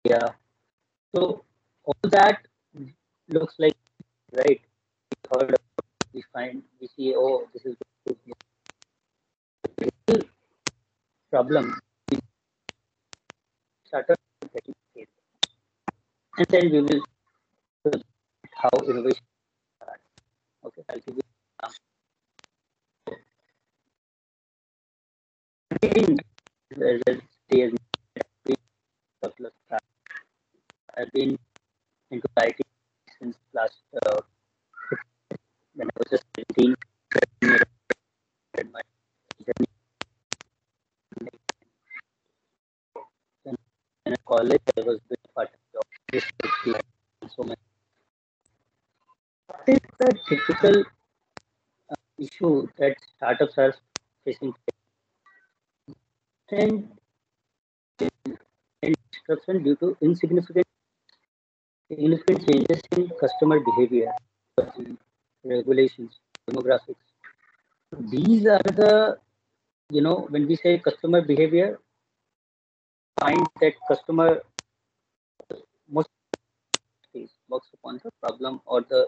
Yeah. So all that looks like right. We heard about, we find, we see, oh, this is good. The real problem started getting failed. And then we will look at how innovation starts. Okay, I'll give you I've been into IT since last when I was just 17. My journey in college, I was doing part-time job. So much. What is the typical issue that startups are facing? And disruption due to insignificant changes in customer behavior, regulations, demographics. These are the, when we say customer behavior, find that customer most works upon the problem or the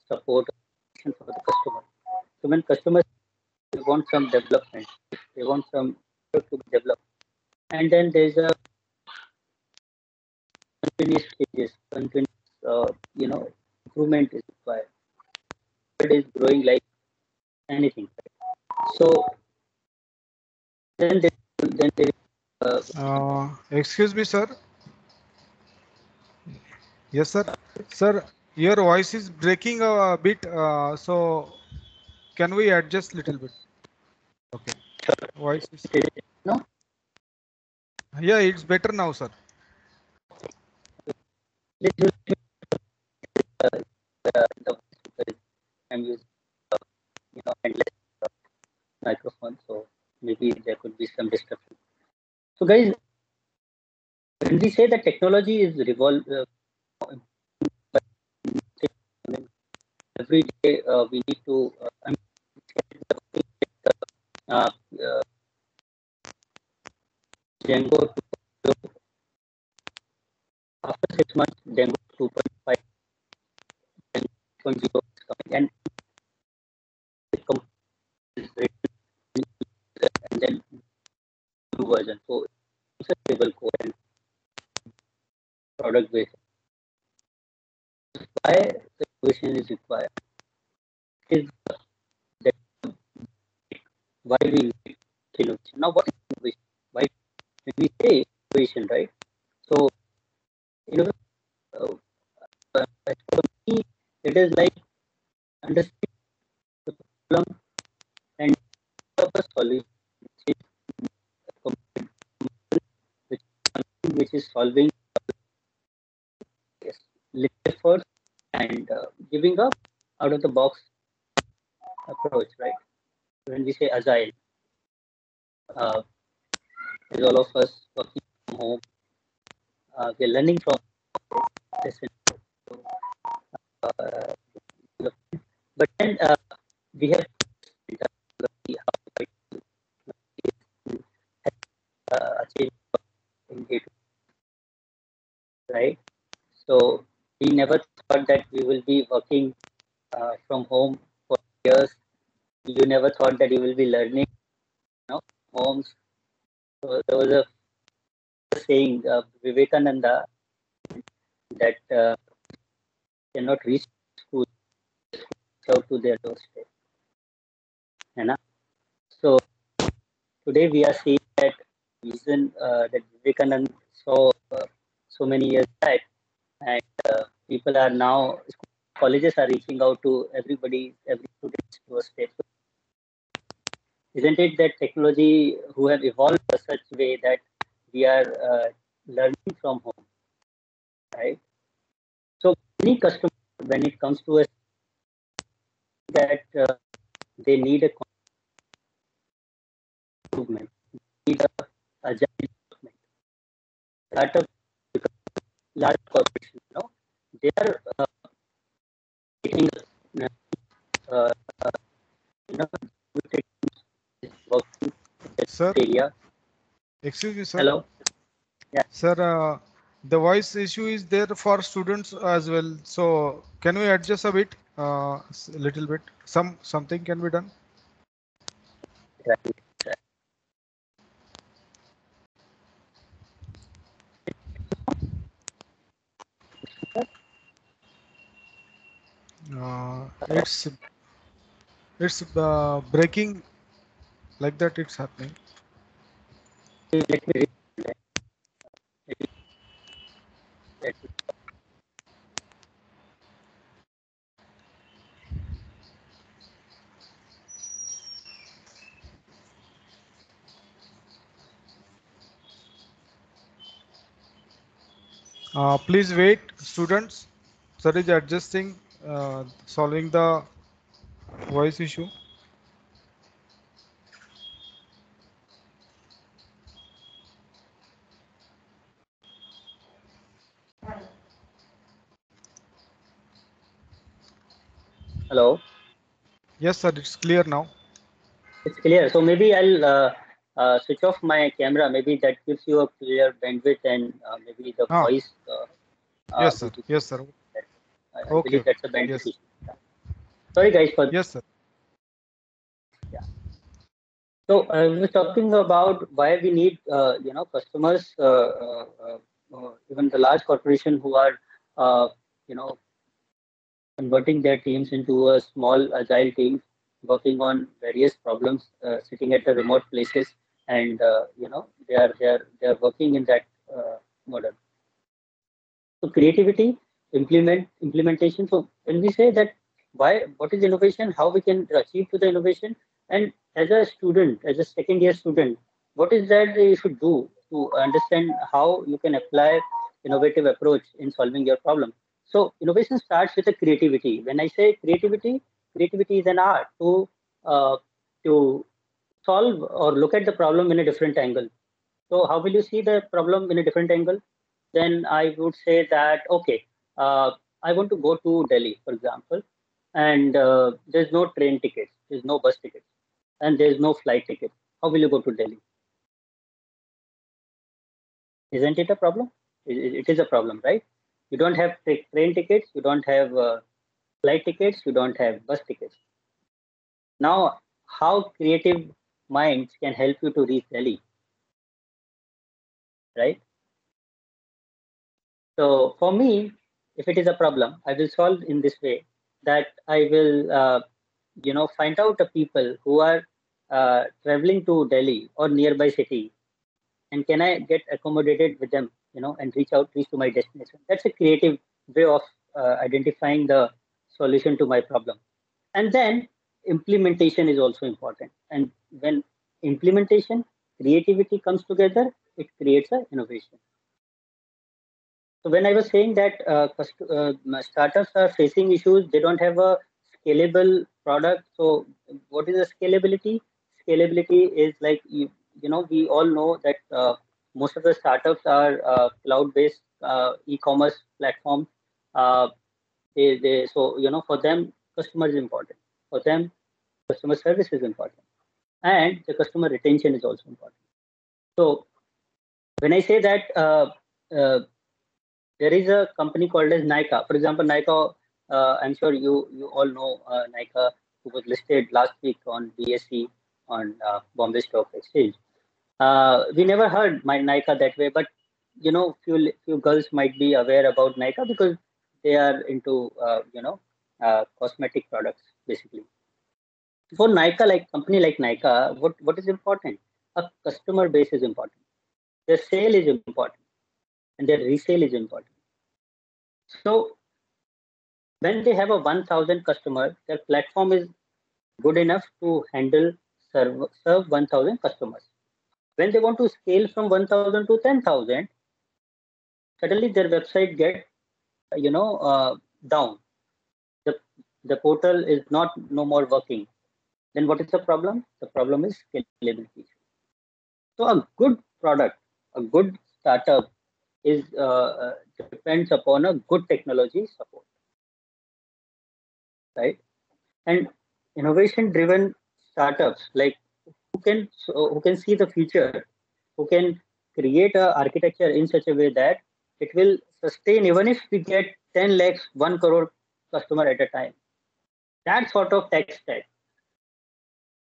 support for the customer. So when customers want some development, they want some to be developed, and then there's a continuous changes, continuous improvement is required. It is growing like anything. So then excuse me, sir. Yes, sir. Sir, your voice is breaking a bit. So can we adjust little bit? Okay. Voice is. no. Yeah, it's better now, sir. I'm using endless microphone, so maybe there could be some disruption. So guys, when we say that technology is every day we need to uh, uh, Django after 6 months, Django 2.5, 2.0 is coming, and then new version. So it's a stable code and product based. Why the innovation is required is that why we need innovation. Now, what is innovation? Why when we say innovation, right? So, innovation, for me, it is like understanding the problem and purpose solution, which is solving little effort and giving up out of the box approach, right? When we say agile, uh, is all of us working from home. We're learning from this. But then we have achieved in day to day, right? So we never thought that we will be working from home for years. You never thought that you will be learning, homes. So there was a saying, Vivekananda, that cannot reach school out to their doorstep. So today we are seeing that vision that Vivekananda saw so many years back, and people are now, colleges are reaching out to everybody, every student's doorstep. So isn't it that technology who have evolved in such way that we are learning from home, right? So any customer, when it comes to us, that they need a improvement, need a agile development. Startup, large corporations, they are taking uh, working Sir, area. excuse me, sir. Hello. Yeah. Sir, the voice issue is there for students as well. So can we adjust a bit, a little bit? Something can be done. Right. It's breaking like that. It's happening. Let me read that. Please wait, students. Sir is adjusting, solving the voice issue. Hello. Yes, sir. It's clear now. It's clear. So maybe I'll switch off my camera. Maybe that gives you a clear bandwidth and maybe the Ah, voice yes, sir. will be Yes, sir. clear. I Okay, believe okay. that's a bandwidth Yes, issue. Yeah. Sorry, guys, for yes, sir. yeah. So I was talking about why we need customers, even the large corporation who are you know converting their teams into a small agile teams, working on various problems, sitting at the remote places, and they are working in that model. So creativity, implementation. So when we say that why, what is innovation, how we can achieve to the innovation, and as a student, as a second year student, what is that you should do to understand how you can apply innovative approach in solving your problem. So innovation starts with a creativity. When I say creativity, creativity is an art uh, to solve or look at the problem in a different angle. So how will you see the problem in a different angle? Then I would say that, okay, I want to go to Delhi, for example, and there's no train tickets, there's no bus tickets, and there's no flight ticket. How will you go to Delhi? Isn't it a problem? It is a problem, right? You don't have train tickets, you don't have flight tickets, you don't have bus tickets. Now, how creative minds can help you to reach Delhi, right? So for me, if it is a problem, I will solve in this way that I will, find out the people who are traveling to Delhi or nearby city, and can I get accommodated with them, and reach to my destination. That's a creative way of identifying the solution to my problem. And then implementation is also important. And when implementation, creativity comes together, it creates an innovation. So when I was saying that startups are facing issues, they don't have a scalable product. So what is the scalability? Scalability is like we all know that most of the startups are cloud-based e-commerce platforms. Uh, so for them, customer is important. For them, customer service is important, and the customer retention is also important. So when I say that. Uh, there is a company called as Nika. For example, Nika, I'm sure you all know Nika, who was listed last week on BSE on Bombay Stock Exchange. We never heard my Nika that way, but few girls might be aware about Nika because they are into cosmetic products basically. For Nika, like company like Nika, what is important? A customer base is important. Their sale is important, and their resale is important. So when they have a 1,000 customer, their platform is good enough to serve 1,000 customers. When they want to scale from 1,000 to 10,000, suddenly their website get down. The the portal is not no more working. Then what is the problem? The problem is scalability. So a good product, a good startup is depends upon a good technology support, right? And innovation driven startups like who can see the future, who can create a architecture in such a way that it will sustain even if we get 10 lakhs, 1 crore customer at a time. That sort of tech stack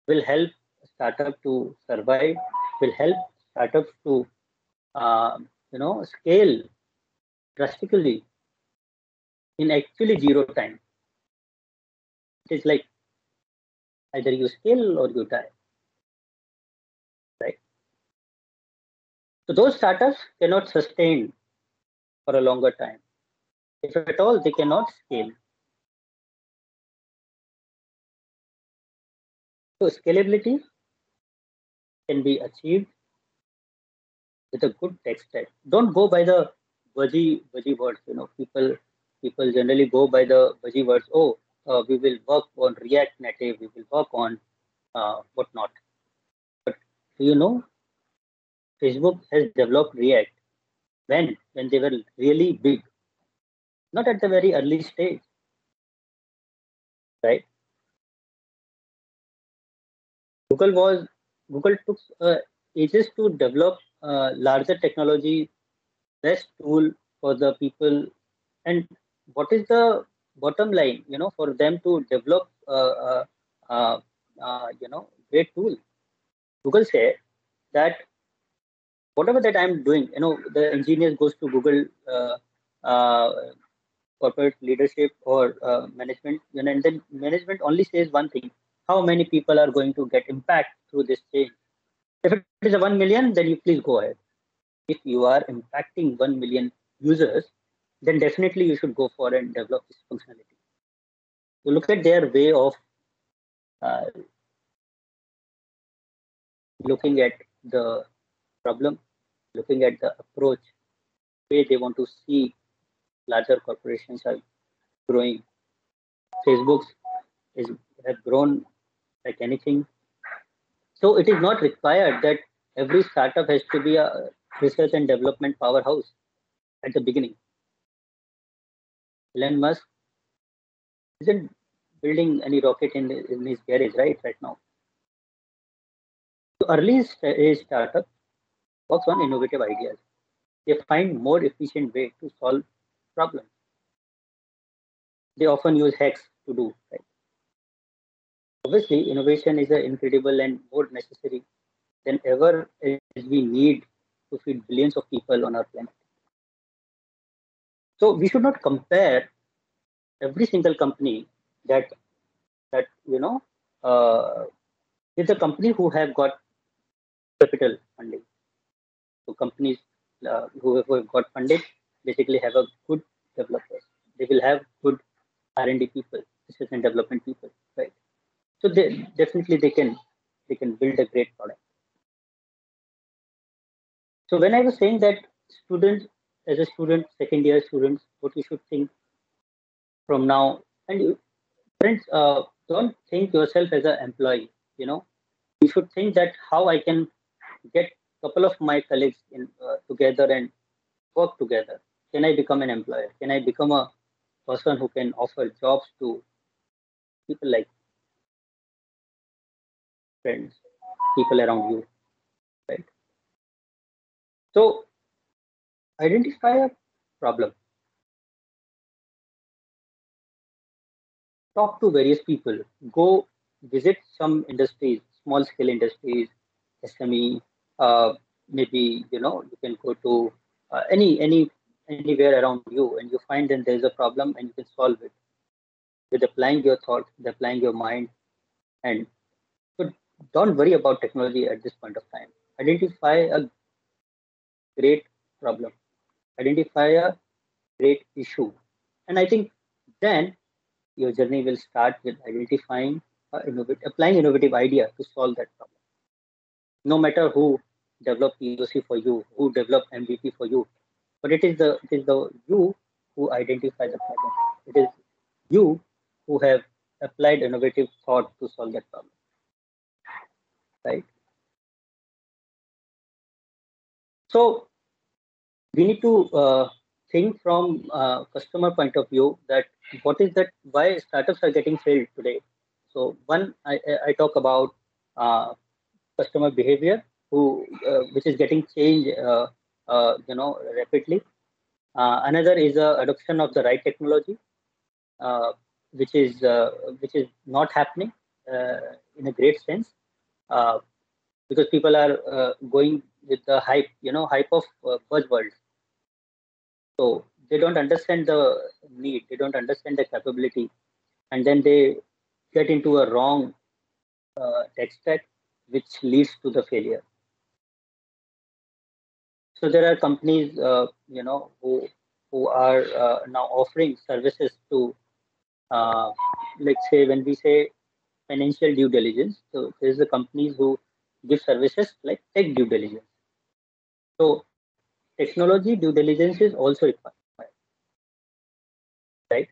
will help startup to survive, will help startups to scale drastically in actually zero time. It is like either you scale or you die, right? So those startups cannot sustain for a longer time. If at all, they cannot scale. So scalability can be achieved with a good tech stack. Don't go by the buzzy words. People generally go by the buzzy words. Oh, we will work on React Native. We will work on whatnot. But do you know Facebook has developed React when they were really big, not at the very early stage, right? Google took ages to develop larger technology, best tool for the people. And what is the bottom line? For them to develop great tool. Google said that whatever that I'm doing, the engineers goes to Google uh, corporate leadership or management, and then management only says one thing: how many people are going to get impact through this change? If it is a 1 million, then you please go ahead. If you are impacting 1 million users, then definitely you should go for and develop this functionality. You look at their way of uh, looking at the problem, looking at the approach, way they want to see larger corporations are growing. Facebook is have grown like anything. So it is not required that every startup has to be a research and development powerhouse at the beginning. Elon Musk isn't building any rocket in his garage right now. So early stage startup works on innovative ideas. They find more efficient way to solve problems. They often use hacks to do right. Obviously, innovation is incredible and more necessary than ever as we need to feed billions of people on our planet. So we should not compare every single company that is a company who have got capital funding. So companies who have got funded basically have a good developers. They will have good R&D people, research and development people, right? So they definitely they can build a great product. So when I was saying that students, as a student, second year students, what you should think from now, and friends, don't think yourself as an employee. You should think that how I can get a couple of my colleagues in together and work together. Can I become an employer? Can I become a person who can offer jobs to people like friends, people around you, right? So identify a problem, talk to various people, go visit some industries, small scale industries, SME, maybe you can go to anywhere around you, and you find that there's a problem and you can solve it with applying your thoughts, with applying your mind, and so don't worry about technology at this point of time. Identify a great problem, identify a great issue, and I think then your journey will start with identifying, applying innovative idea to solve that problem. No matter who developed POC for you, who developed MVP for you, but it is the you who identify the problem. It is you who have applied innovative thought to solve that problem, right? So we need to think from customer point of view that what is that why startups are getting failed today. So one, I talk about uh, customer behavior. which is getting changed, rapidly. Another is adoption of the right technology, uh, which is not happening in a great sense, uh, because people are going with the hype, hype of buzzwords. So they don't understand the need, they don't understand the capability, and then they get into a wrong tech stack, which leads to the failure. So there are companies, who are now offering services to, let's say, when we say financial due diligence. So there's the companies who give services like tech due diligence. So technology due diligence is also required, right?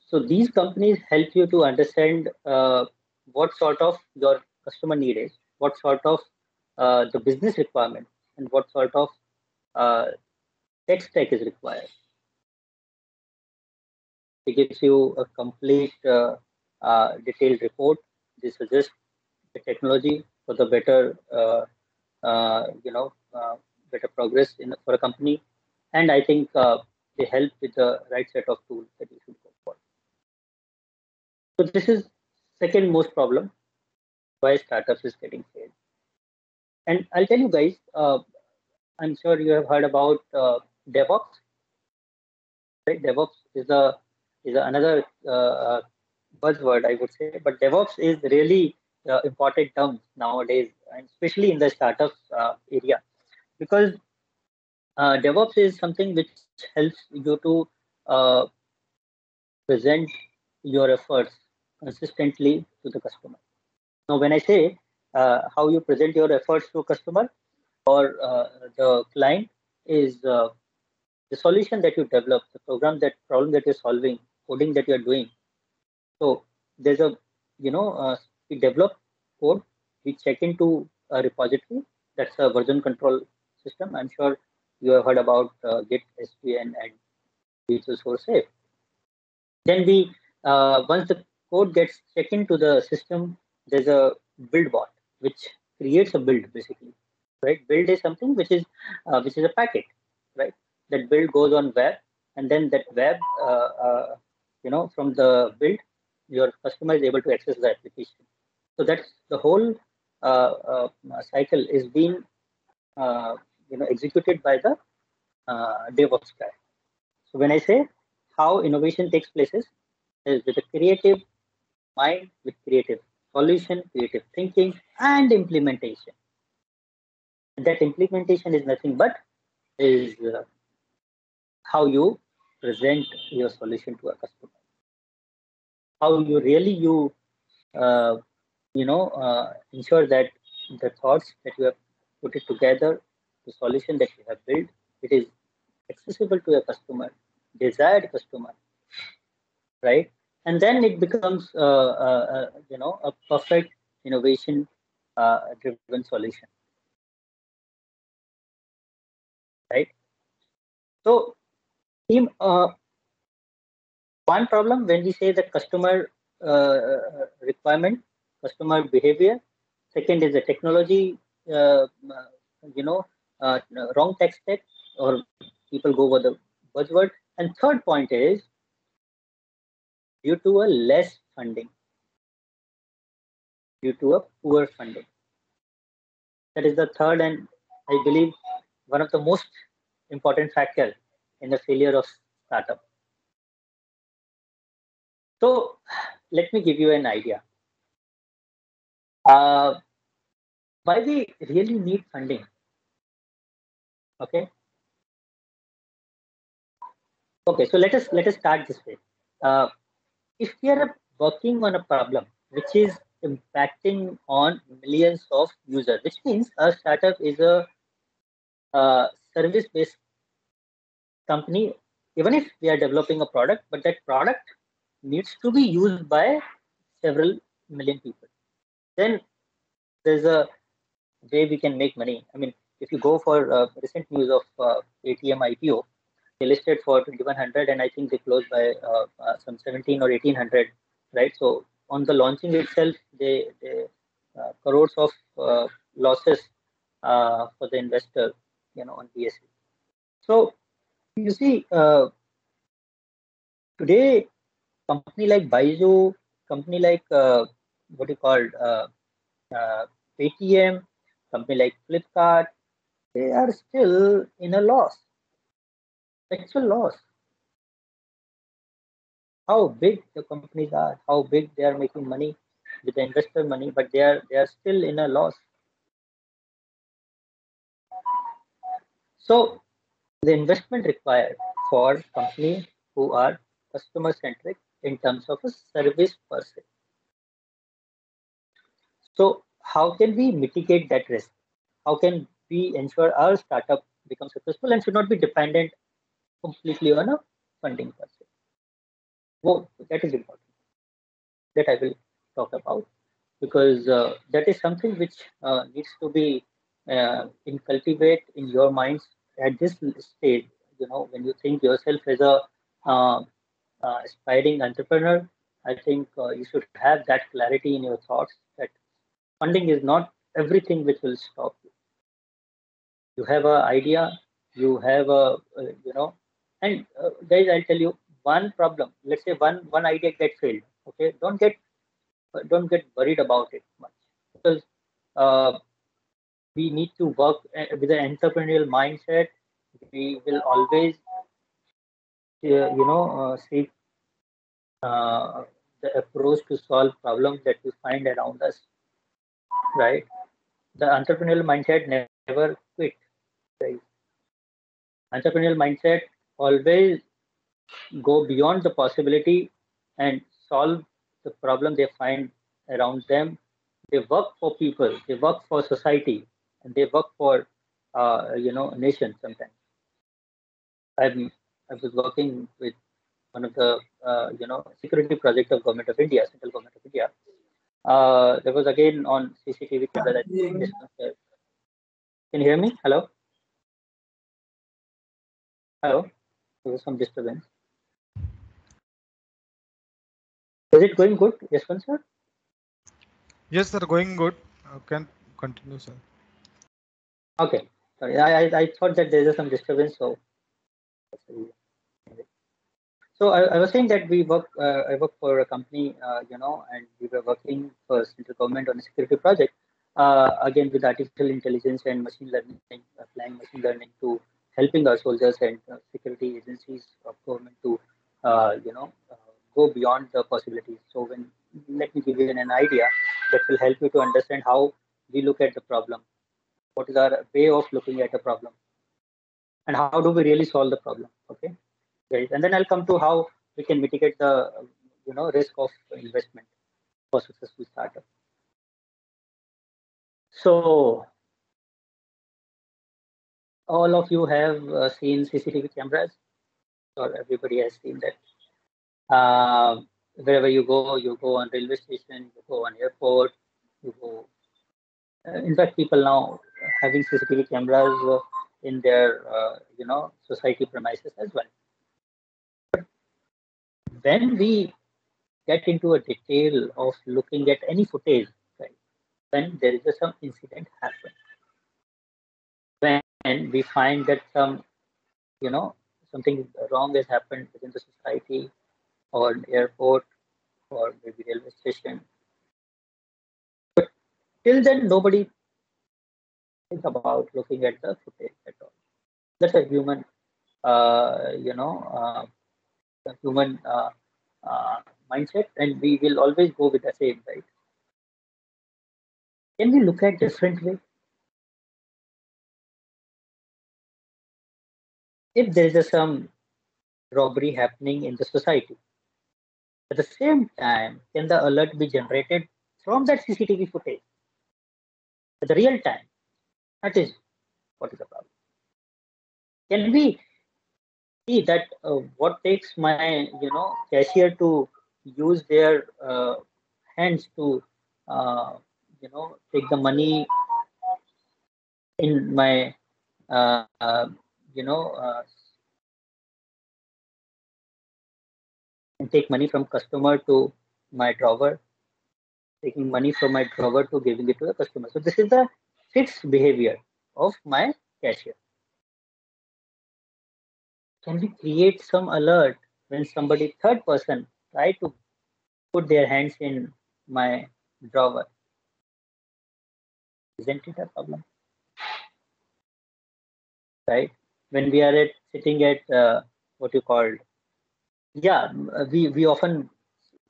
So these companies help you to understand what sort of your customer need is, what sort of the business requirement, and what sort of uh, tech stack is required. It gives you a complete detailed report. They suggest the technology for the better, better progress for a company. And I think they help with the right set of tools that you should go for. So this is second most problem why startups is getting failed. And I'll tell you guys, I'm sure you have heard about Devops. Right? Devops is another buzzword, I would say, but DevOps is really important term nowadays, and especially in the startup area, because DevOps is something which helps you to uh, present your efforts consistently to the customer. Now, when I say how you present your efforts to customer or the client is the solution that you develop, the problem that you're solving, coding that you're doing. So there's a, we develop code, we check into a repository. That's a version control system. I'm sure you have heard about Git, SVN, and Visual Source Safe. Then we, once the code gets checked into the system, there's a build bot which creates a build basically. Right, build is something which is a packet, right? That build goes on web, and then that web, from the build, your customer is able to access the application. So that's the whole cycle is being executed by the DevOps guy. So when I say how innovation takes places is with a creative mind, with creative solution, creative thinking, and implementation. That implementation is nothing but is how you present your solution to a customer, how you really uh, ensure that the thoughts that you have put it together, the solution that you have built, it is accessible to a customer, desired customer, right? And then it becomes a perfect innovation driven solution, right? So team, one problem when we say the customer requirement, customer behavior. Second is the technology, you know, uh, wrong tech stack, or people go over the buzzword. And third point is due to a less funding, due to a poor funding. That is the third, and I believe one of the most important factor in the failure of startup. So let me give you an idea. Uh, why we really need funding? Okay. Okay. So let us start this way. Uh, if we are working on a problem which is impacting on millions of users, which means a startup is a service-based company. Even if we are developing a product, but that product needs to be used by several million people. Then there's a way we can make money. I mean, if you go for recent news of ATM IPO, they listed for 2100, and I think they closed by some 17 or 1800, right? So on the launching itself, they crores of losses for the investor, on BSE. So you see, today company like Baidu, company like what you call uh, Paytm, company like Flipkart, they are still in a loss, actual loss. How big the companies are, how big they are making money with the investor money, but they are still in a loss. So the investment required for companies who are customer centric in terms of a service per se. So how can we mitigate that risk? How can we ensure our startup becomes successful and should not be dependent completely on a funding per se? Well, that is important. That I will talk about because that is something which needs to be cultivate in your minds at this stage. When you think yourself as a uh, aspiring entrepreneur, I think you should have that clarity in your thoughts that funding is not everything which will stop you. You have an idea, you have and guys, I'll tell you one problem. Let's say one idea get failed. Okay, don't get worried about it much because uh, we need to work with an entrepreneurial mindset. We will always seek uh, the approach to solve problems that we find around us, right? The entrepreneurial mindset never quit, right? Entrepreneurial mindset always go beyond the possibility and solve the problem they find around them. They work for people, they work for society, and they work for a nation sometimes. I'm, I was working with one of the security project of Government of India, Central Government of India. There was again on CCTV camera that this can you hear me? Hello, hello. There was some disturbance. Is it going good? Yes, sir. Yes, sir, going good. Can continue, sir. Okay. Sorry, I thought that there is some disturbance, so so I was saying that I work for a company, and we were working for central government on a security project, again with artificial intelligence and machine learning, applying machine learning to helping our soldiers and security agencies of government to, go beyond the possibilities. So let me give you an idea that will help you to understand how we look at the problem. What is our way of looking at the problem, and how do we really solve the problem? Okay. Right. And then I'll come to how we can mitigate the risk of investment for successful startup. So all of you have seen CCTV cameras, or everybody has seen that. Wherever you go on railway station, you go on airport, you go. In fact, people now having CCTV cameras in their society premises as well. When we get into a detail of looking at any footage, right, when there is some incident happen, when we find that you know something wrong has happened within the society or an airport or maybe railway station, till then nobody thinks about looking at the footage at all. That's a human uh, you know uh, a human uh, mindset, and we will always go with the same, right? Can we look at different way? If there is some robbery happening in the society, at the same time, can the alert be generated from that CCTV footage at the real time? That is what is the problem. Can we see that what takes my cashier to use their hands to take the money in my uh, uh, you know uh, and take money from customer to my drawer? taking money from my drawer to giving it to the customer. So this is the fixed behavior of my cashier. Can we create some alert when somebody third person try to put their hands in my drawer? Isn't it a problem? Right? When we are sitting at what you call, yeah, we often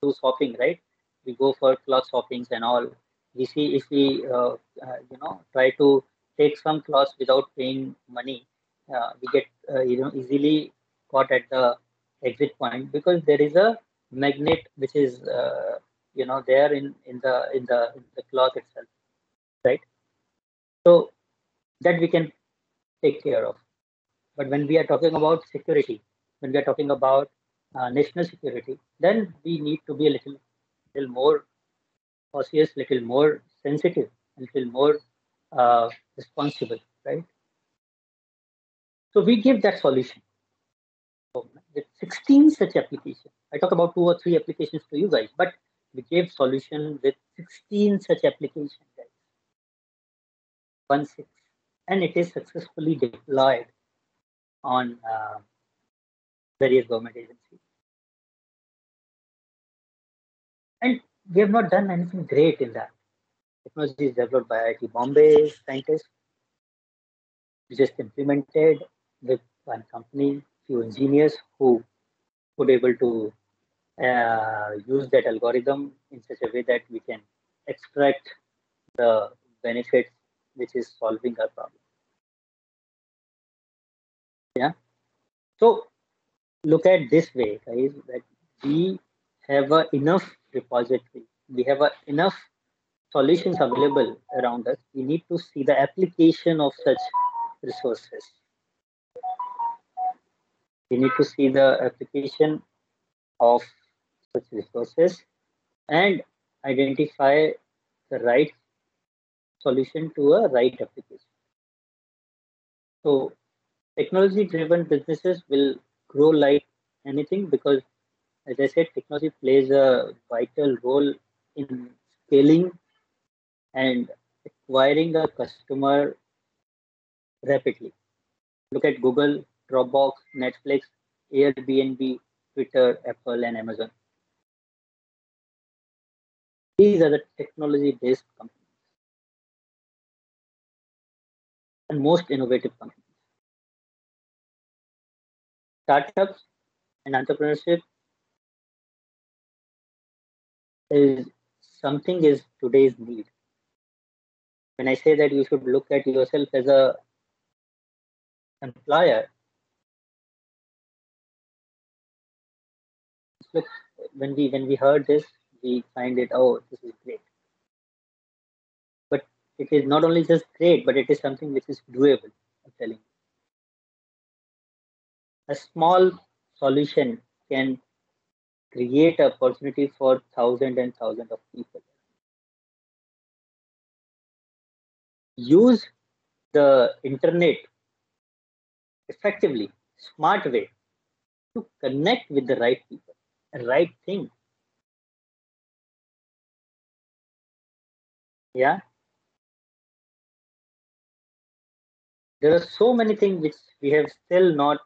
do shopping, right? We go for cloth shoppings and all. We see if we try to take some clothes without paying money, we get easily caught at the exit point because there is a magnet which is there in the cloth itself, right? So that we can take care of. But when we are talking about security, when we are talking about national security, then we need to be a little more cautious, little more sensitive, a little more responsible, right? So we give that solution with 16 such applications. I talk about 2 or 3 applications to you guys, but we gave solution with 16 such applications, guys. 1 6, and it is successfully deployed on various government agencies. And we have not done anything great in that. Technology is developed by IIT Bombay scientists. We just implemented with one company, few engineers who could able to use that algorithm in such a way that we can extract the benefits which is solving our problem. Yeah. So look at this way, guys, that we have enough repository, we have enough solutions available around us. We need to see the application of such resources. We need to see the application of such resources and identify the right solution to a right application. So technology driven businesses will grow like anything because, as I said, technology plays a vital role in scaling and acquiring a customer rapidly. Look at Google, Dropbox, Netflix, Airbnb, Twitter, Apple, and Amazon. These are the technology based companies and most innovative companies. Startups and entrepreneurship is something is today's need. When I say that you should look at yourself as a employer, look, when we heard this, we find it, oh, this is great. But it is not only just great, but it is something which is doable. I'm telling you, a small solution can create opportunity for thousands and thousands of people. Use the internet effectively, smart way to connect with the right people, the right thing. Yeah, there are so many things which we have still not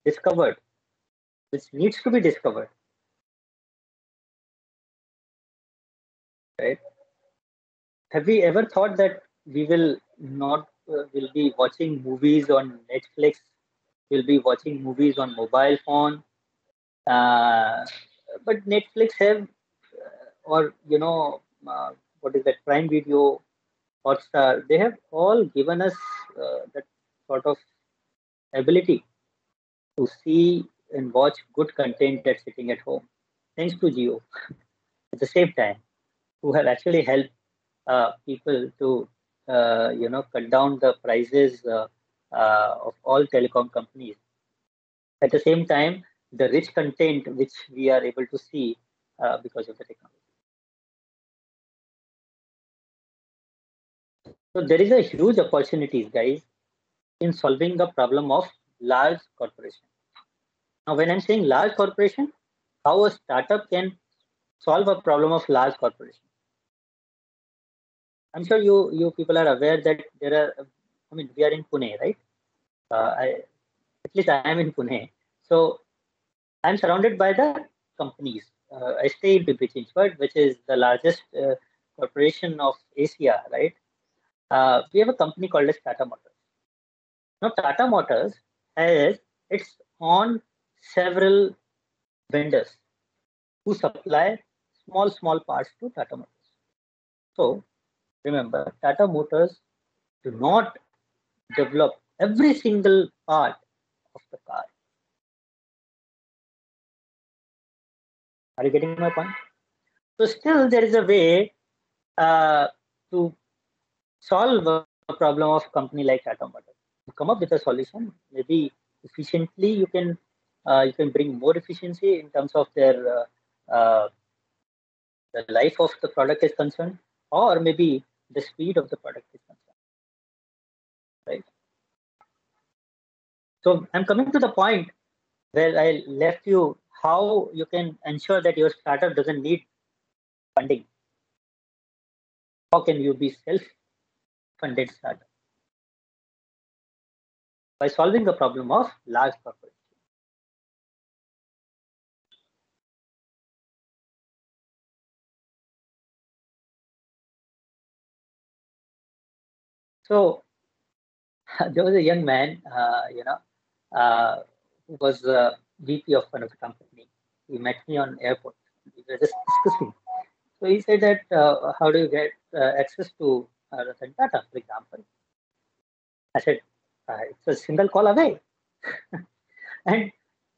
discovered, which needs to be discovered, right? Have we ever thought that we will not will be watching movies on Netflix? We'll be watching movies on mobile phone. Uh, but Netflix have or what is that Prime Video, Hotstar? They have all given us that sort of ability to see and watch good content that's sitting at home. Thanks to Geo, at the same time, who have actually helped people to cut down the prices of all telecom companies. At the same time, the rich content which we are able to see because of the technology. So there is a huge opportunities, guys, in solving the problem of large corporation. Now, when I'm saying large corporation, how a startup can solve a problem of large corporation. I'm sure you people are aware that there are. I mean, we are in Pune, right? At least I am in Pune. So I'm surrounded by the companies. I stay in Pimpri-Chinchwad, which is the largest corporation of Asia, right? We have a company called as Tata Motors. Now, Tata Motors has its own several vendors who supply small parts to Tata Motors. So remember, Tata Motors do not develop every single part of the car. Are you getting my point? So still there is a way to solve a problem of company like Tata Motors. You come up with a solution, maybe efficiently you can bring more efficiency in terms of their the life of the product is concerned, or maybe the speed of the product is concerned, right? So I'm coming to the point where I left you how you can ensure that your startup doesn't need funding. How can you be self-funded startup? By solving the problem of large corporations. So there was a young man, who was VP of one of the company. He met me on airport. We were just discussing. So he said that, how do you get access to Ratan Tata, for example? I said, it's a single call away. And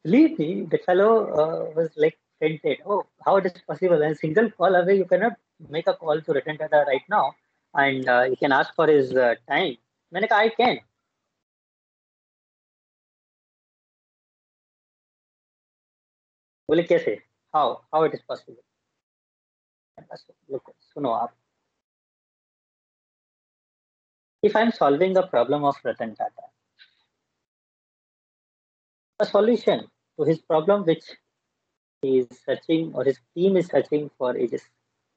believe me, the fellow was like fainted. Oh, how it is possible? And single call away, you cannot make a call to Ratan Tata right now, and you can ask for his time. मैंने कहा, I can. बोले कैसे? How it is possible? Look, सुनो आप. If I'm solving the problem of Ratan Tata, a solution to his problem which he is searching or his team is searching for ages,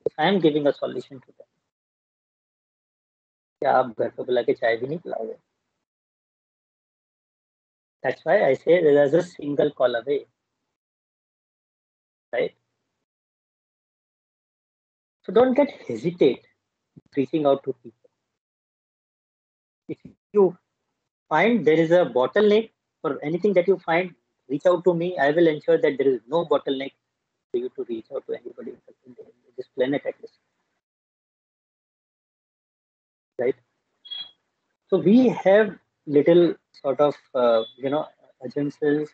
if I am giving a solution to them, क्या आप घर पे बुला के चाय भी नहीं पिलाओगे? That's why I say there's a single call away, right? So don't get hesitate reaching out to people. If you find there is a bottleneck or anything that you find, reach out to me. I will ensure that there is no bottleneck for you to reach out to anybody in this planet at least, right? So we have little sort of agencies,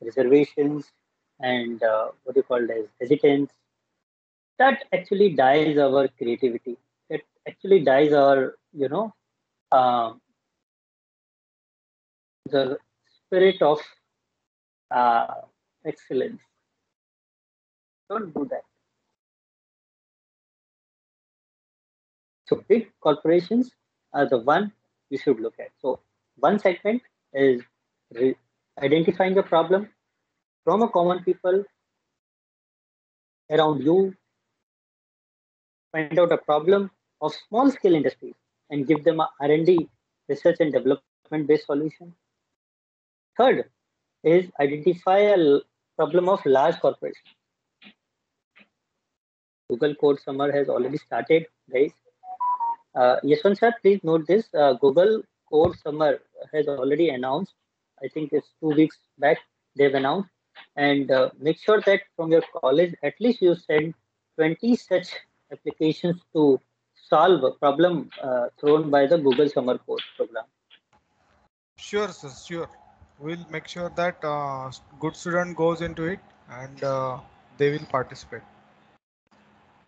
reservations, and what you call as hesitance. That actually dies our creativity. It actually dies our um, the spirit of uh, excellence. Don't do that. So big corporations are the one you should look at. So one segment is identifying the problem from a common people around you, find out a problem of small scale industries and give them a R&D, research and development based solution. Third is identify a problem of large corporations. Google Code Summer has already started, guys. Yashwant sir, please note this. Google Code Summer has already announced. I think it's 2 weeks back they've announced. And make sure that from your college, at least you send 20 such applications to solve a problem thrown by the Google Summer Code program. Sure, sir, sure. We'll make sure that good student goes into it and they will participate.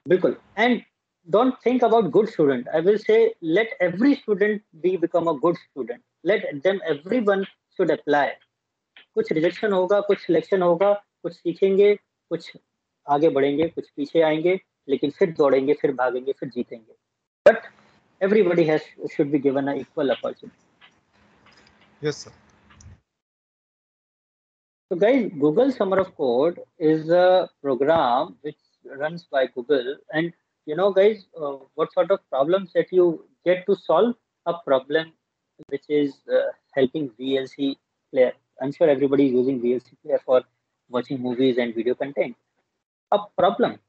Bilkul. And don't think about good student. I will say let every student become a good student. Let them, everyone should apply. कुछ rejection होगा, कुछ selection होगा, कुछ सीखेंगे, कुछ आगे बढ़ेंगे, कुछ पीछे आएंगे, लेकिन फिर दौड़ेंगे, फिर भागेंगे, फिर जीतेंगे. But everybody should be given an equal opportunity. Yes, sir. So guys, Google Summer of Code is a program which runs by Google, and you know, guys, what sort of problems that you get to solve? A problem which is helping VLC player. I'm sure everybody is using VLC player for watching movies and video content. A problem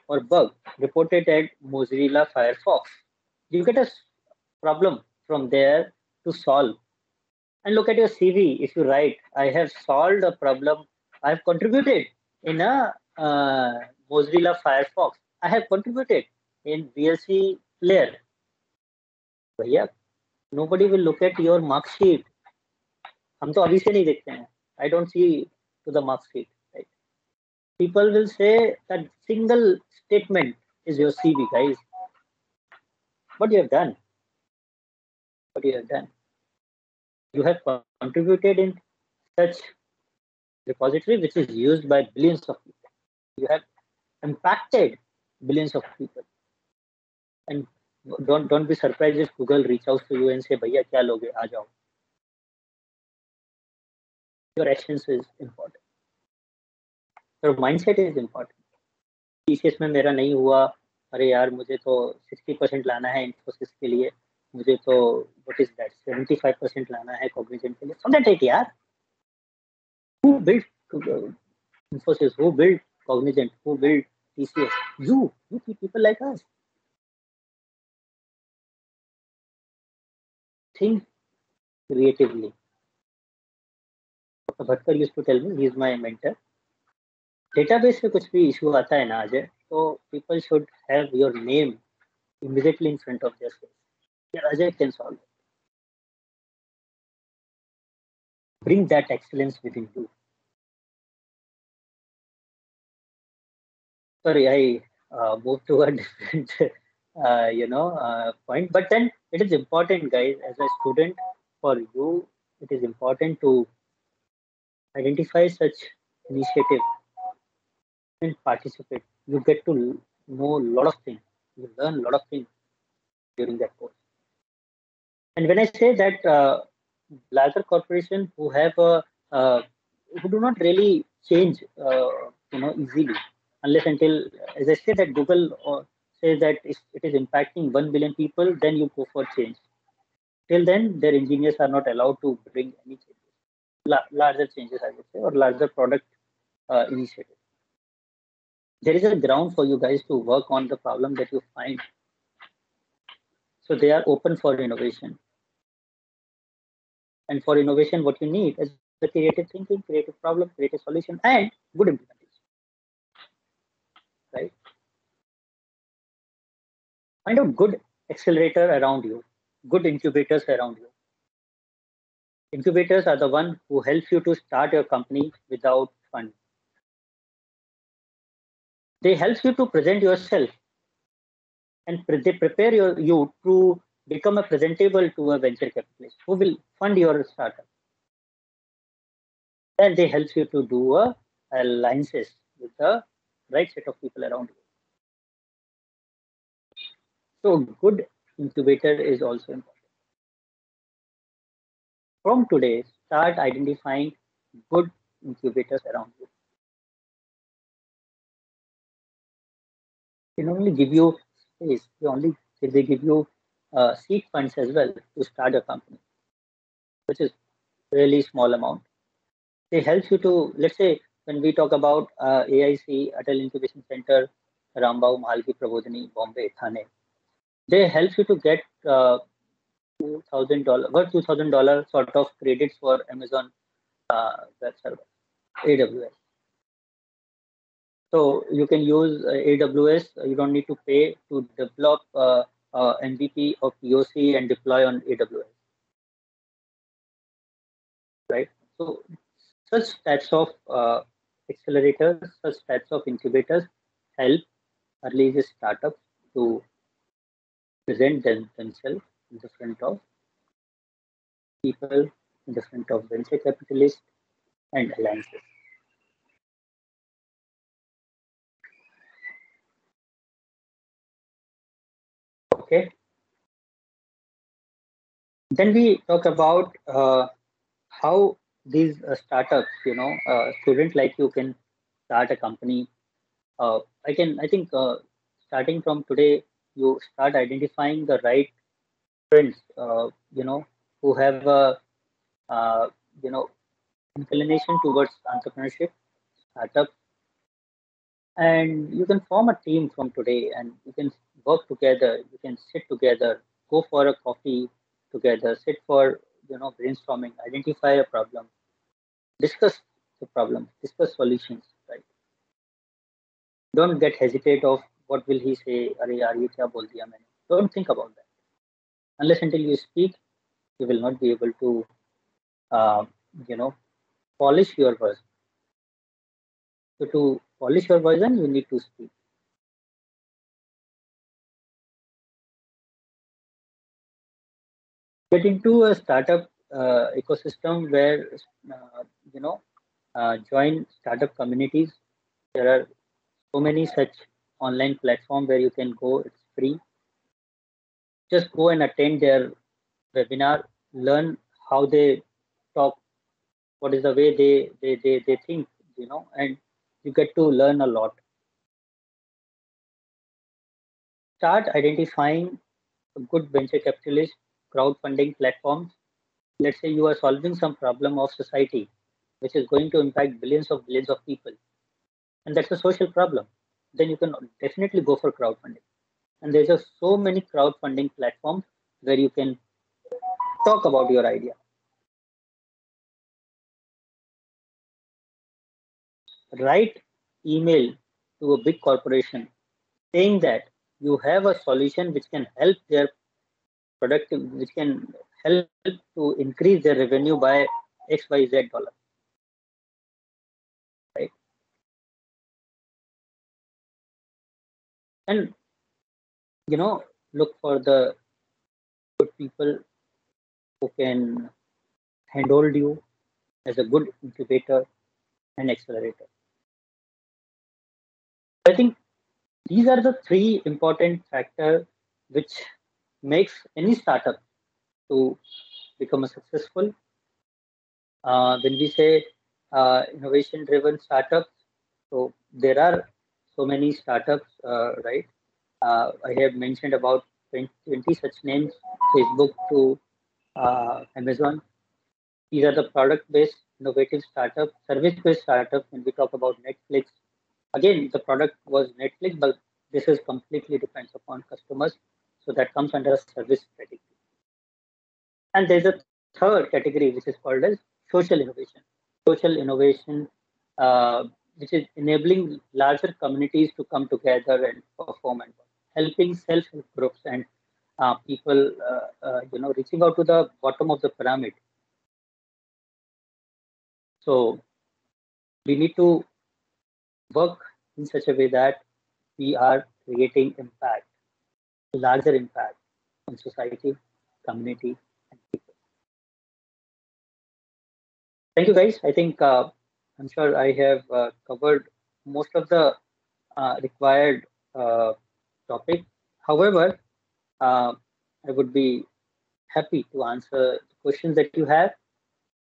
or bug reported at Mozilla Firefox. You get a problem from there to solve. And look at your CV. If you write, I have solved a problem, I have contributed in a Mozilla Firefox, I have contributed in VLC player. भैया, nobody will look at your mark sheet. हम तो अभी से नहीं देखते हैं. I don't see to the mark sheet. Right? People will say that single statement is your CV, guys. What you have done? What you have done? You have contributed in such repository which is used by billions of people. You have impacted billions of people. And don't be surprised if Google reach out to you and say, "Bhaiya, kya loge? Aa jao." Your actions is important. Your mindset is important. TCS में मेरा नहीं हुआ, अरे यार मुझे तो 60% लाना है इन्फोसिस के लिए, मुझे तो what is that 75% लाना है कॉग्निजेंट के लिए. Forget it यार. Who built Infosys? Who built Cognizant? Who built TCS? You people like us. Think creatively. Dr. Bhatkar used to tell me, he is my mentor. Database से कुछ भी issue आता है ना अजय, तो people should have your name immediately in front of their face. Yeah, Ajay can solve it. Bring that excellence within you. Sorry, I moved to a different, point. But then it is important, guys, as a student, for you, it is important to identify such initiative and participate. You get to know a lot of things. You learn a lot of things during that course. And when I say that larger corporations who have who do not really change, easily, unless until, as I said, that Google says that if it is impacting 1 billion people, then you go for change. Till then, their engineers are not allowed to bring any changes, larger changes, I would say, or larger product initiative. There is a ground for you guys to work on the problem that you find. So they are open for innovation. And for innovation, what you need is the creative thinking, creative problem, creative solution, and good implementation. Right? Find out good accelerator around you, good incubators around you. Incubators are the one who helps you to start your company without fund. They help you to present yourself, and they prepare you to become a presentable to a venture capitalist who will fund your startup. And they help you to do alliances with the right set of people around you. So good incubator is also important. From today, start identifying good incubators around you. They only give you space. They give you seed funds as well to start a company, which is really small amount. They help you to, let's say, when we talk about AIC, Atal Incubation Center, Rambau, Mahalki, Prabodhini, Bombay, Thane, they help you to get $2,000 sort of credits for Amazon web server, AWS. So you can use AWS. You don't need to pay to develop MVP or POC and deploy on AWS. Right. So such types of accelerators, such types of incubators help early startups to present themselves in the front of people, in the front of venture capitalists and alliances. Okay. Then we talk about how these startups, student like you can start a company. I think starting from today, you start identifying the right friends, who have a, uh, you know, inclination towards entrepreneurship, startup, and you can form a team from today, and you can work together. You can sit together, go for a coffee together, sit for brainstorming, identify a problem, discuss the problem, discuss solutions. Right? Don't get hesitate of what will he say. अरे यार ये क्या बोल दिया मैंने. Don't think about that. Unless until you speak, you will not be able to, uh, you know, polish your version. So to polish your version, you need to speak. Get into a startup ecosystem where you know join startup communities. There are so many such online platforms where you can go. It's free. Just go and attend their webinar. Learn how they talk. What is the way they think. And you get to learn a lot. Start identifying a good venture capitalist crowdfunding platforms. Let's say you are solving some problem of society which is going to impact billions of people, and that's a social problem, then you can definitely go for crowdfunding. And there's just so many crowdfunding platforms where you can talk about your idea. Write email to a big corporation saying that you have a solution which can help their which can help to increase their revenue by XYZ dollar, right? And look for the good people who can handhold you as a good incubator and accelerator. I think these are the three important factors which makes any startup to become a successful. When we say innovation-driven startups, so there are so many startups, right? I have mentioned about 20 such names, Facebook to Amazon. These are the product-based innovative startups, service-based startups. When we talk about Netflix, again, the product was Netflix, but this is completely depends upon customers. So that comes under a service category. And there's a third category which is called as social innovation. Social innovation, which is enabling larger communities to come together and perform and helping self-help groups and people, reaching out to the bottom of the pyramid. So we need to work in such a way that we are creating impact, larger impact on society, community, and people. Thank you, guys. I think I'm sure I have covered most of the required uh, topic. However, I would be happy to answer the questions that you have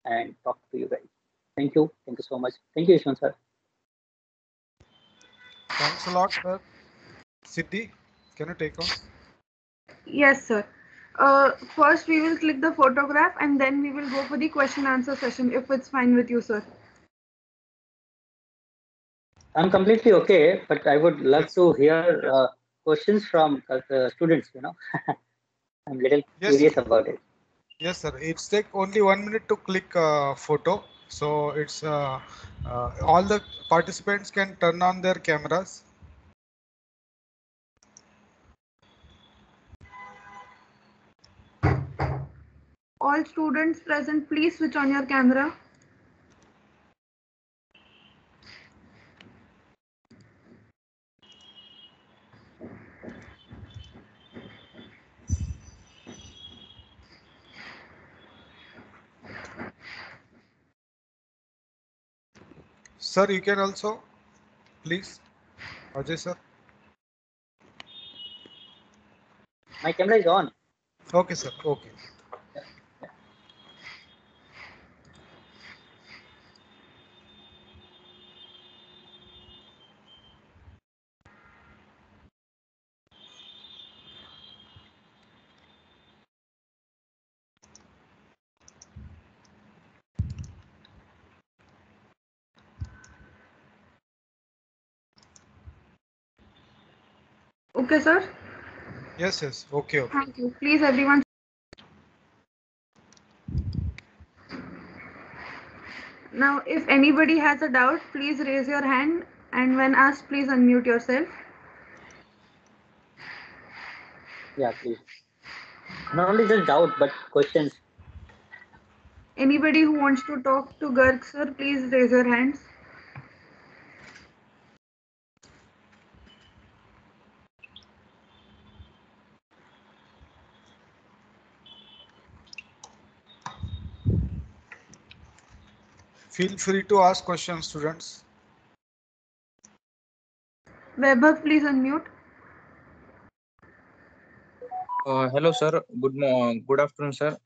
and talk to you guys. Thank you. Thank you so much. Thank you, Ishwan sir. Thanks a lot, sir. Siddhi, can you take on? Yes, sir. First, we will click the photograph and then we will go for the question answer session if it's fine with you, sir. I'm completely okay, but I would love Yes. to hear questions from the students. I'm a little Yes, sir. curious about it. Yes, sir. It's take only 1 minute to click photo. So it's all the participants can turn on their cameras. All students present, please switch on your camera. Sir, you can also, please. Ajay, sir. My camera is on. Okay, sir. Okay. Okay, sir. Yes, yes. Okay, okay. Thank you. Please, everyone. Now, if anybody has a doubt, please raise your hand, and when asked, please unmute yourself. Yeah, please. Not only just doubt, but questions. Anybody who wants to talk to Garg, sir, please raise your hands. Feel free to ask questions, students. Vaibhav, please unmute. Hello, sir. Good afternoon, sir.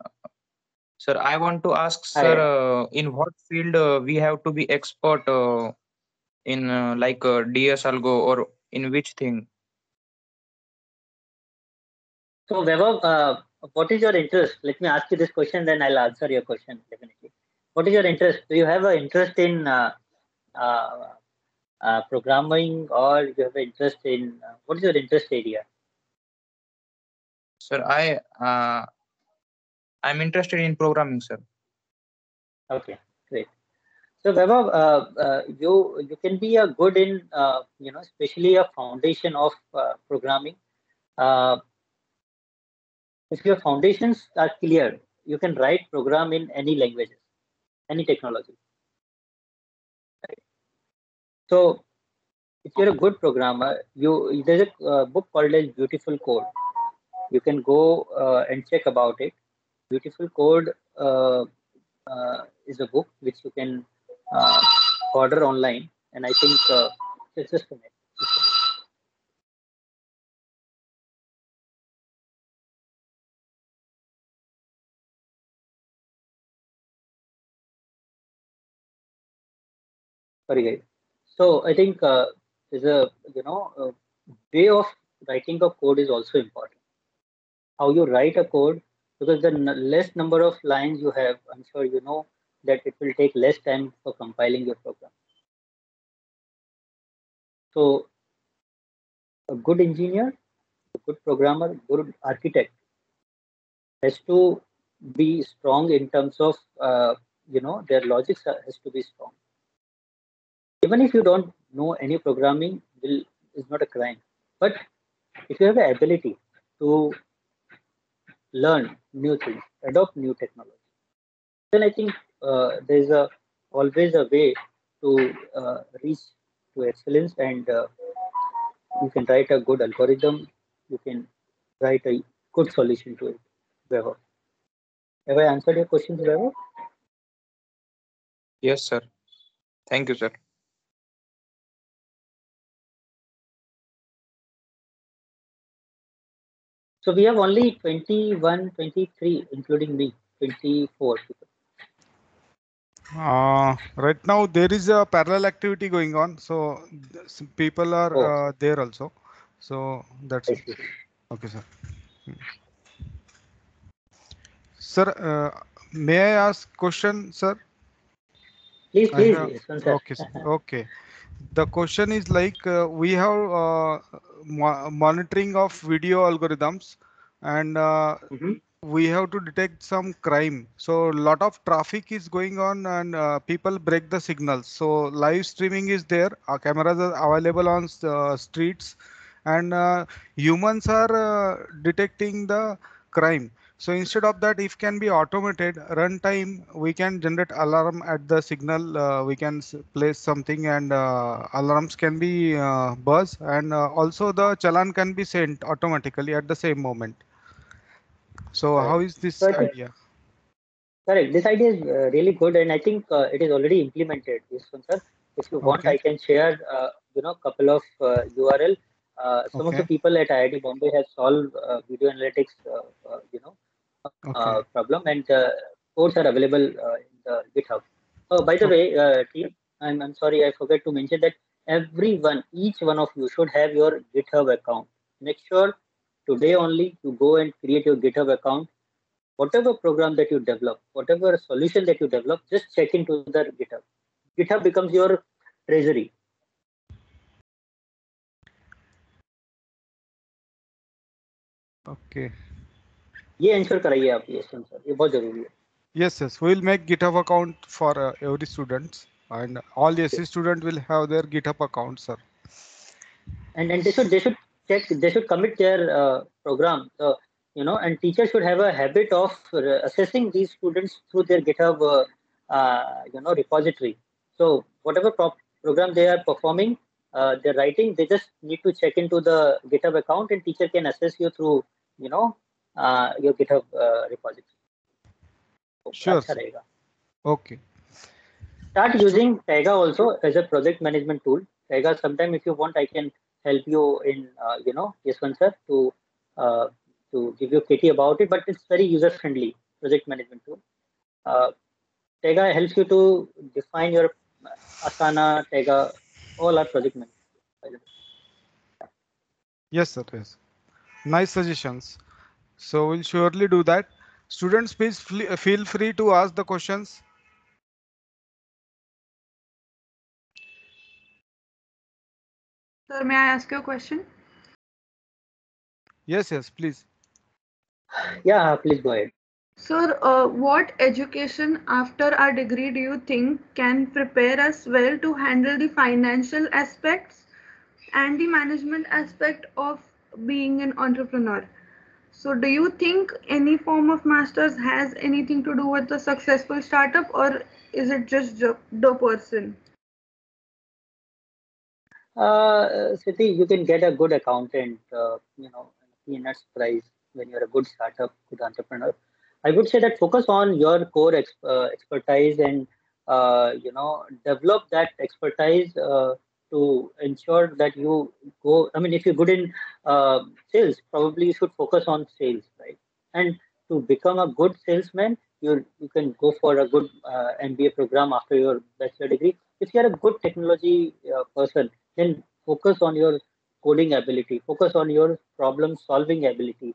Sir, I want to ask, sir, Hi. in what field we have to be expert in like DS algo or in which thing? So, Vaibhav, what is your interest? Let me ask you this question, then I'll answer your question definitely. What is your interest? Do you have an interest in uh, programming, or you have an interest in what is your interest area? Sir, I'm interested in programming, sir. Okay, great. So, Vaibhav, you can be a good in especially a foundation of programming. Uh, if your foundations are clear, you can write program in any languages, any technology. Right? So, if you're a good programmer, there's a book called as Beautiful Code. You can go and check about it. Beautiful Code is a book which you can uh, order online, and I think just a minute. Sorry, guys. So I think there's a way of writing a code is also important. How you write a code, because the less number of lines you have, I'm sure you know that it will take less time for compiling your program. So a good engineer, a good programmer, good architect has to be strong in terms of their logics has to be strong. Even if you don't know any programming, will is not a crime. But if you have the ability to learn new things, adopt new technology, then I think there's always a way to reach to excellence, and you can write a good algorithm. You can write a good solution to it. Vaibhav. Have I answered your questions, Vaibhav? Yes, sir. Thank you, sir. So we have only 21, 23, including me, 24 people. Right now there is a parallel activity going on, so some people are Oh, there also. So that's I it. see. Okay, sir. Sir, may I ask question, sir? Please, I please, have. Yashwant sir. Okay, sir. Okay. The question is like we have monitoring of video algorithms, and Mhm. we have to detect some crime. So a lot of traffic is going on, and people break the signals. So live streaming is there. Our cameras are available on streets, and humans are detecting the crime. So instead of that, if can be automated runtime, we can generate alarm at the signal. We can place something, and alarms can be buzz, and also the challan can be sent automatically at the same moment. So Correct. how is So this I think idea? correct. This idea is really good, and I think it is already implemented. Yashwant sir, if you want, Okay, I can share couple of URL. Some of the okay, people at IIT Bombay have solved video analytics okay, problem, and codes are available in the GitHub. Oh, by the okay, way, team, I'm sorry, I forgot to mention that everyone, each one of you should have your GitHub account. Make sure today only to go and create your GitHub account. Whatever program that you develop, whatever solution that you develop, just check into the GitHub. GitHub becomes your treasury. Okay. ये ensure कराइए आप, ये sir, ये बहुत जरूरी है. Yes, yes. We will make GitHub account for every students, and all the SC student will have their GitHub account, sir. And they should check, they should commit their program. So, and teachers should have a habit of assessing these students through their GitHub repository. So whatever program they are performing, they're writing, they just need to check into the GitHub account, and teacher can assess you through your GitHub repository. So, Sure, अच्छा sir. रहेगा. Okay. Start using Pega also as a project management tool. Pega, sometime if you want, I can help you in, yes, one sir, uh, to give you kitty about it, but it's very user friendly project management tool. Uh, Pega helps you to define your Asana, Pega, all our project management. Yes, sir. Yes. Nice suggestions. So we'll surely do that. Students, please feel free to ask the questions. Sir, may I ask you a question? Yes, yes, please. Yeah, please go ahead. Sir, what education after our degree do you think can prepare us well to handle the financial aspects and the management aspect of being an entrepreneur? So, do you think any form of masters has anything to do with the successful startup, or is it just the person? Siti, you can get a good accountant, peanuts price when you're a good startup, good entrepreneur. I would say that focus on your core expertise, and develop that expertise to ensure that you go. I mean, if you're good in sales, probably you should focus on sales, right? And to become a good salesman, you can go for a good MBA program after your bachelor degree. If you're a good technology person, then focus on your coding ability, focus on your problem solving ability.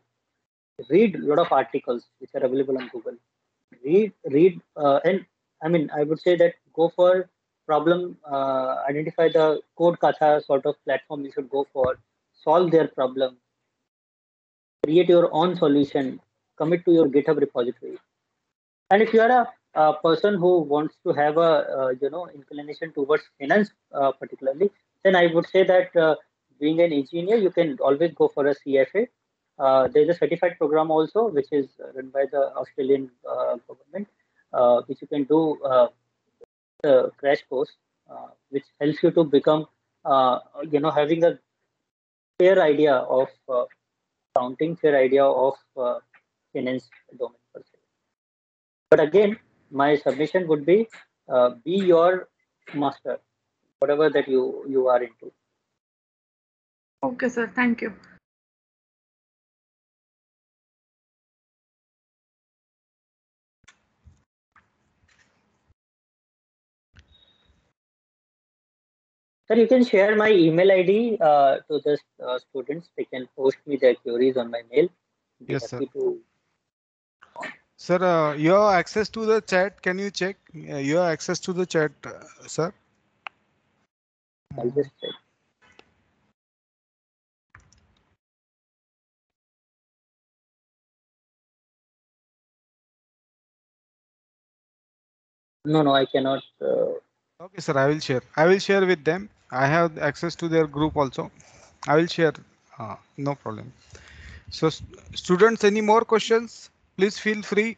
Read a lot of articles which are available on Google. Read, and I mean, I would say that go for problem, identify the code kata sort of platform you should go for, solve their problem, create your own solution, commit to your GitHub repository. And if you are a person who wants to have a inclination towards finance particularly, then I would say that being an engineer, you can always go for a CFA. There's a certified program also, which is run by the Australian government, which you can do the crash course, which helps you to become, having a fair idea of accounting, fair idea of finance domain per se. But again, my submission would be your master, whatever that you are into. Okay, sir. Thank you. Sir, you can share my email ID to the students. They can post me their queries on my mail. Be Yes, sir. happy to. Sir, you have access to the chat. Can you check? You have access to the chat, sir. I'll just check. No, I cannot. Okay, sir. I will share. I will share with them. I have access to their group also. I will share. No problem. So, students, any more questions? Please feel free.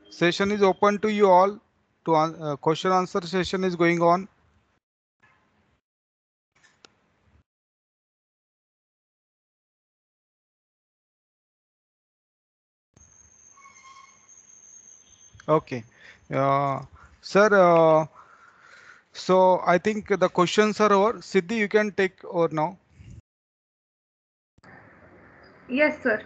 Session is open to you all. To question answer session is going on. Okay, sir. So I think the questions are over. Siddhi, you can take over now. Yes, sir.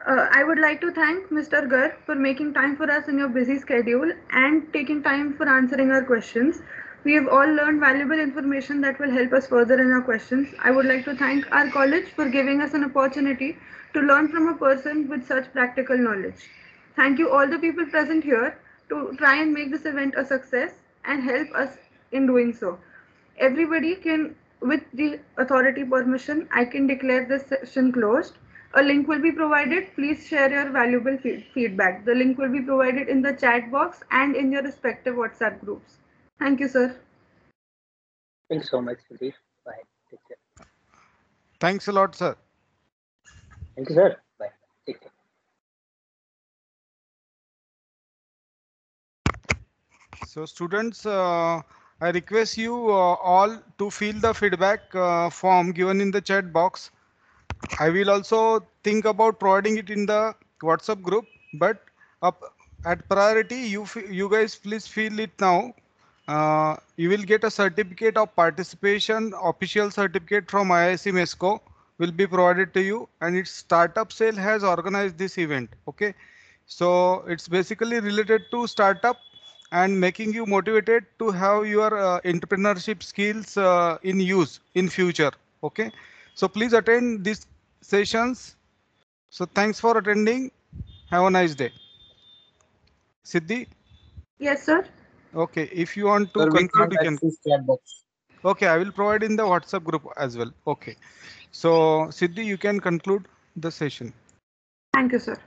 I would like to thank Mr. Garg for making time for us in your busy schedule and taking time for answering our questions. We have all learned valuable information that will help us further in our questions. I would like to thank our college for giving us an opportunity to learn from a person with such practical knowledge. Thank you all the people present here to try and make this event a success and help us in doing so. Everybody can, with the authority permission, I can declare this session closed. A link will be provided. Please share your valuable feedback. The link will be provided in the chat box and in your respective WhatsApp groups. Thank you, sir. Thanks so much, Sudeep. Bye. Take care. Thanks a lot, sir. Thank you, sir. Bye. Take care. So students, I request you all to fill the feedback form given in the chat box. I will also think about providing it in the WhatsApp group, but up at priority, you guys please fill it now. You will get a certificate of participation, official certificate from IIC-MESCOE will be provided to you, and its startup cell has organized this event. Okay, so it's basically related to startup and making you motivated to have your entrepreneurship skills in use in future. Okay, so please attend these sessions. So thanks for attending. Have a nice day. Siddhi. Yes, sir. Okay, if you want to Sir, we conclude, can't you can. access chat box. Okay, I will provide in the WhatsApp group as well. Okay, so Siddhi, you can conclude the session. Thank you, sir.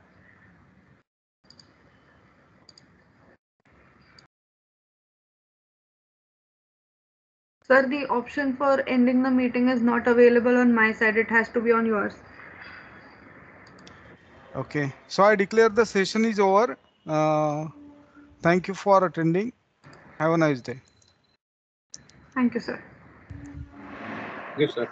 Sir, the option for ending the meeting is not available on my side. It has to be on yours. Okay, so I declare the session is over. Thank you for attending. Have a nice day. Thank you, sir. Yes, sir.